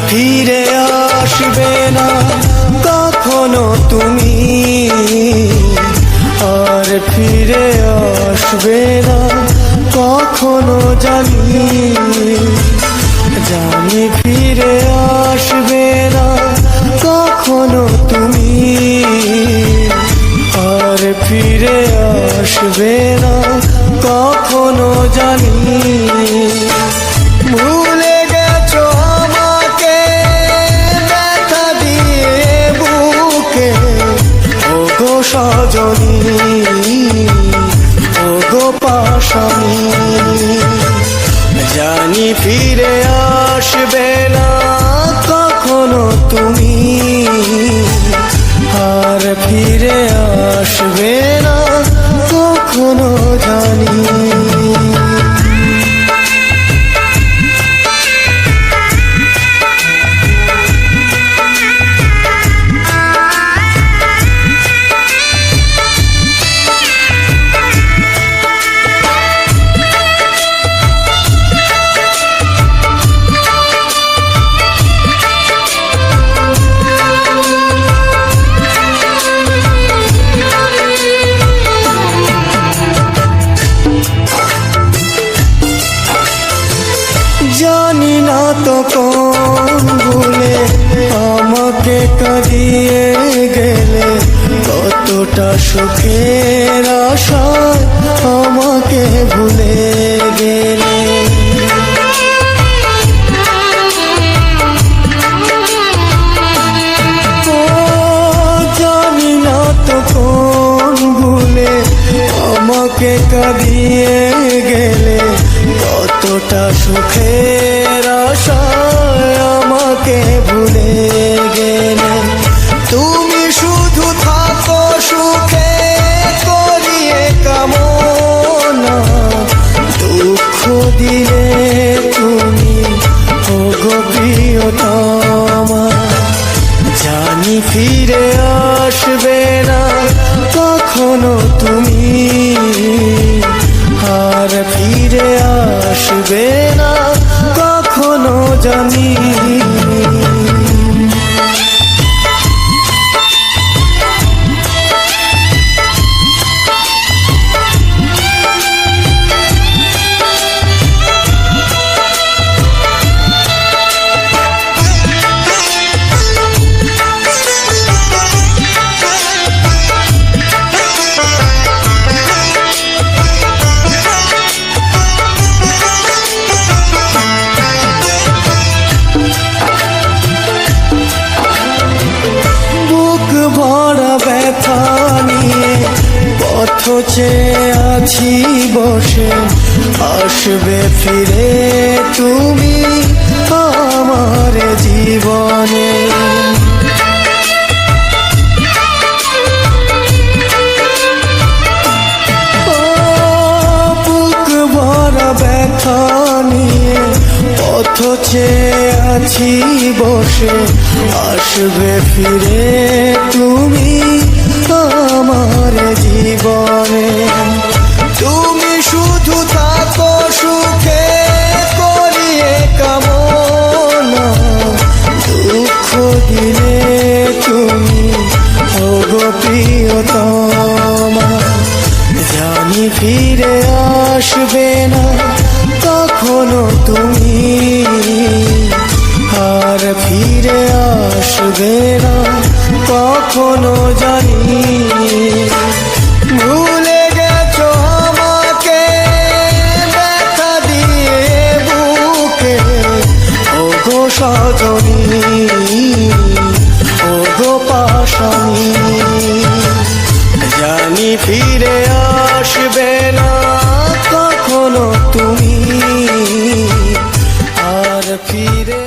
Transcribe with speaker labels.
Speaker 1: ফিরে আসবে না কখনো তুমি, আর ফিরে আসবে না কখনো জানি, জানি ফিরে আসবে না কখনো তুমি, আর ফিরে আসবে না কখনো জানি। ভুলে গেছো আমাকে ব্যথা দিয়ে বুকে, ওগো সজনী, ওগো পাশানি, জানি ফিরে আসবে না কখনো তুমি, আর ফিরে আসবে না কখনো জানি। জানি না তো কোন ভুলে আমাকে কাঁদিয়ে গেলে, কতটা সুখের আশায় আমাকে ভুলে গেলে। জানি না তো কোন ভুলে আমাকে কাঁদিয়ে গেলে, কতটা সুখের আশায় আমাকে ভুলে গেলে। তুমি শুধু থাকো সুখে করিয়ে কামনা, দুঃখ দিলে তুমি ওগো প্রিয়তমা, জানি ফিরে আসবে না কখনো তুমি, আর ফিরে আসবে না কখনো জানি। ভরা ব্যথা নিয়ে পথ চেয়ে আছি বসে, আসবে ফিরে তুমি আমার জীবনে। বুক ভরা ব্যথা নিয়ে পথ চেয়ে আছি বসে, আসবে ফিরে তুমি আমার জীবনে। তুমি শুধু থাকো সুখে করিয়ে কামনা, দুঃখ দিলে তুমি ওগো প্রিয়তমা, জানি ফিরে আসবে না কখনো তুমি, আর ফিরে আসবে না কখনো জানি। ভুলে গেছো আমাকে ব্যথা দিয়ে বুকে, ওগো সজনী, ওগো পাশানি, জানি ফিরে আসবে না কখনো তুমি, আর ফিরে